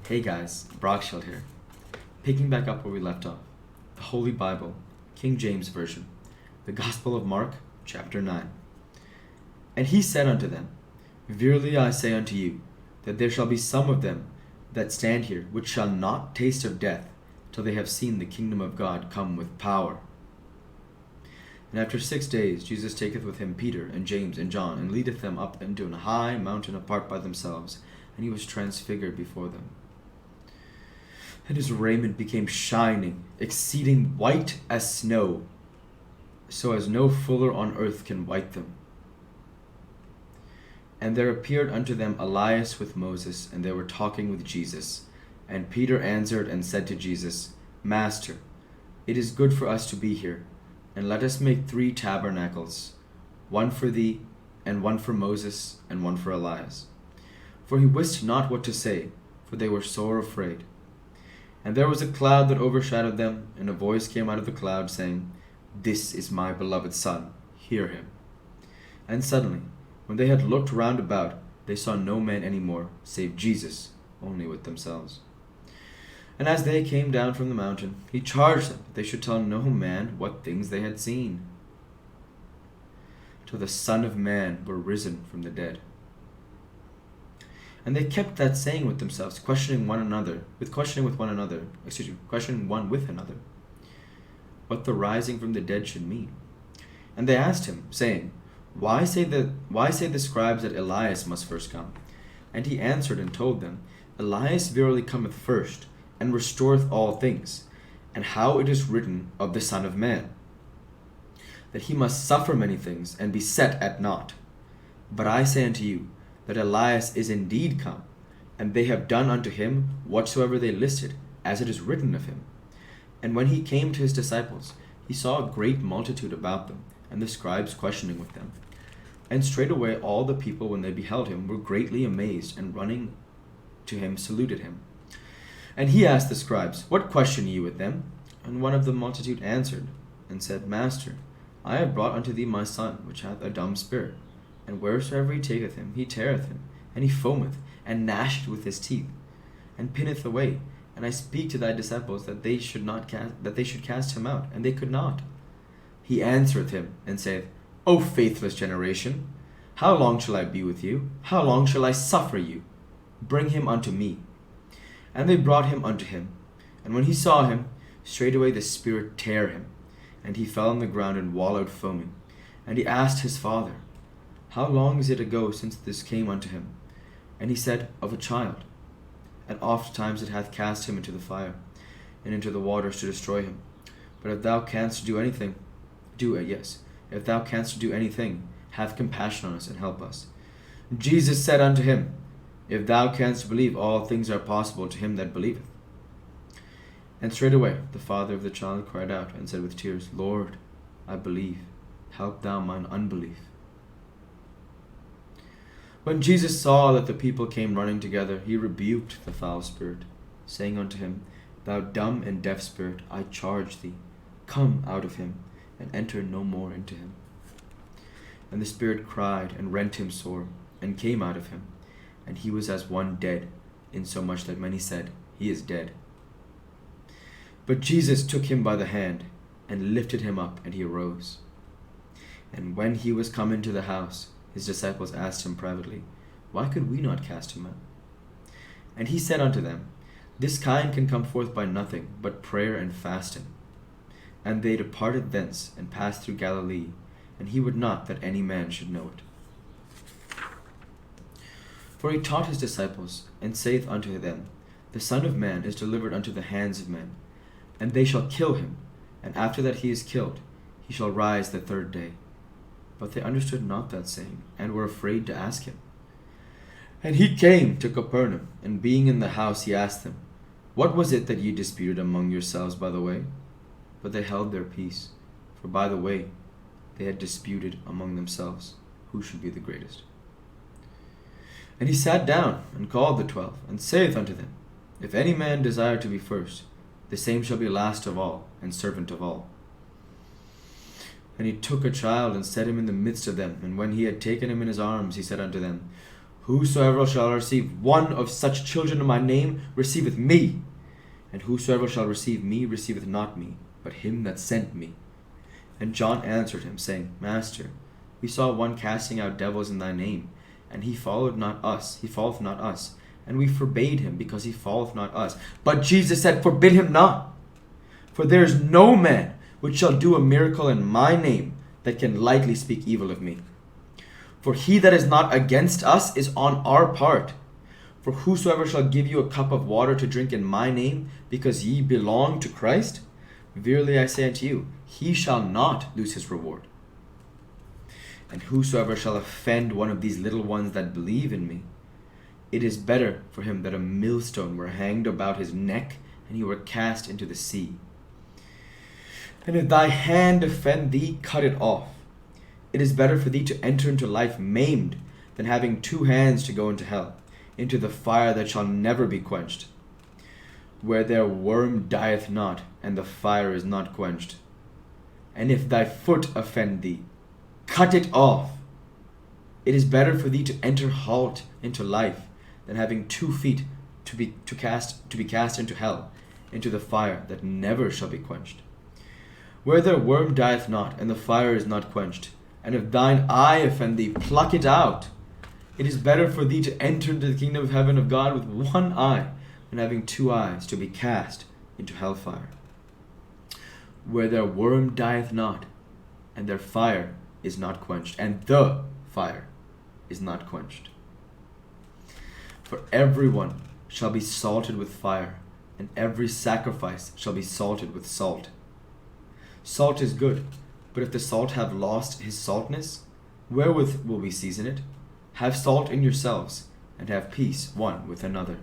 Hey guys, Brockshield here. Picking back up where we left off. The Holy Bible, King James Version. The Gospel of Mark, chapter 9. And he said unto them, Verily I say unto you, that there shall be some of them that stand here, which shall not taste of death, till they have seen the kingdom of God come with power. And after 6 days Jesus taketh with him Peter and James and John, and leadeth them up into an high mountain apart by themselves, and he was transfigured before them. And his raiment became shining, exceeding white as snow, so as no fuller on earth can white them. And there appeared unto them Elias with Moses, and they were talking with Jesus. And Peter answered and said to Jesus, Master, it is good for us to be here, and let us make 3 tabernacles, one for thee, and one for Moses, and one for Elias. For he wist not what to say, for they were sore afraid. And there was a cloud that overshadowed them, and a voice came out of the cloud, saying, This is my beloved Son, hear him. And suddenly, when they had looked round about, they saw no man any more, save Jesus, only with themselves. And as they came down from the mountain, he charged them that they should tell no man what things they had seen, till the Son of Man were risen from the dead. And they kept that saying with themselves, questioning one with another, what the rising from the dead should mean. And they asked him, saying, Why say the scribes that Elias must first come? And he answered and told them, Elias verily cometh first, and restoreth all things, and how it is written of the Son of Man, that he must suffer many things, and be set at naught. But I say unto you, that Elias is indeed come, and they have done unto him whatsoever they listed, as it is written of him. And when he came to his disciples, he saw a great multitude about them, and the scribes questioning with them. And straightway all the people, when they beheld him, were greatly amazed, and running to him saluted him. And he asked the scribes, What question ye with them? And one of the multitude answered, and said, Master, I have brought unto thee my son, which hath a dumb spirit. And wheresoever he taketh him, he teareth him, and he foameth, and gnasheth with his teeth, and pinneth away. And I speak to thy disciples that they should cast him out, and they could not. He answereth him, and saith, O faithless generation, how long shall I be with you? How long shall I suffer you? Bring him unto me. And they brought him unto him. And when he saw him, straightway the spirit tare him, and he fell on the ground and wallowed foaming. And he asked his father, How long is it ago since this came unto him? And he said, Of a child. And oft times it hath cast him into the fire, and into the waters to destroy him. But if thou canst do anything, if thou canst do anything, have compassion on us and help us. Jesus said unto him, If thou canst believe, all things are possible to him that believeth. And straightway the father of the child cried out, and said with tears, Lord, I believe, help thou mine unbelief. When Jesus saw that the people came running together, he rebuked the foul spirit, saying unto him, Thou dumb and deaf spirit, I charge thee, come out of him, and enter no more into him. And the spirit cried, and rent him sore, and came out of him. And he was as one dead, insomuch that many said, He is dead. But Jesus took him by the hand, and lifted him up, and he arose. And when he was come into the house, his disciples asked him privately, Why could we not cast him out? And he said unto them, This kind can come forth by nothing but prayer and fasting. And they departed thence, and passed through Galilee, and he would not that any man should know it. For he taught his disciples, and saith unto them, The Son of Man is delivered unto the hands of men, and they shall kill him, and after that he is killed, he shall rise the 3rd day. But they understood not that saying, and were afraid to ask him. And he came to Capernaum, and being in the house, he asked them, What was it that ye disputed among yourselves by the way? But they held their peace, for by the way they had disputed among themselves, who should be the greatest. And he sat down, and called the 12, and saith unto them, If any man desire to be first, the same shall be last of all, and servant of all. And he took a child, and set him in the midst of them, and when he had taken him in his arms, he said unto them, Whosoever shall receive one of such children in my name receiveth me. And whosoever shall receive me receiveth not me, but him that sent me. And John answered him, saying, Master, we saw one casting out devils in thy name, and he followeth not us, and we forbade him, because he followeth not us. But Jesus said, Forbid him not, for there is no man which shall do a miracle in my name that can lightly speak evil of me. For he that is not against us is on our part. For whosoever shall give you a cup of water to drink in my name, because ye belong to Christ, verily I say unto you, he shall not lose his reward. And whosoever shall offend one of these little ones that believe in me, it is better for him that a millstone were hanged about his neck, and he were cast into the sea. And if thy hand offend thee, cut it off. It is better for thee to enter into life maimed, than having 2 hands to go into hell, into the fire that shall never be quenched, where their worm dieth not, and the fire is not quenched. And if thy foot offend thee, cut it off. It is better for thee to enter halt into life, than having 2 feet to be cast into hell, into the fire that never shall be quenched. Where their worm dieth not, and the fire is not quenched. And if thine eye offend thee, pluck it out. It is better for thee to enter into the kingdom of heaven of God with 1 eye, than having 2 eyes to be cast into hellfire, where their worm dieth not, and their fire is not quenched, and the fire is not quenched. For everyone shall be salted with fire, and every sacrifice shall be salted with salt. Salt is good, but if the salt have lost his saltness, wherewith will we season it? Have salt in yourselves, and have peace one with another.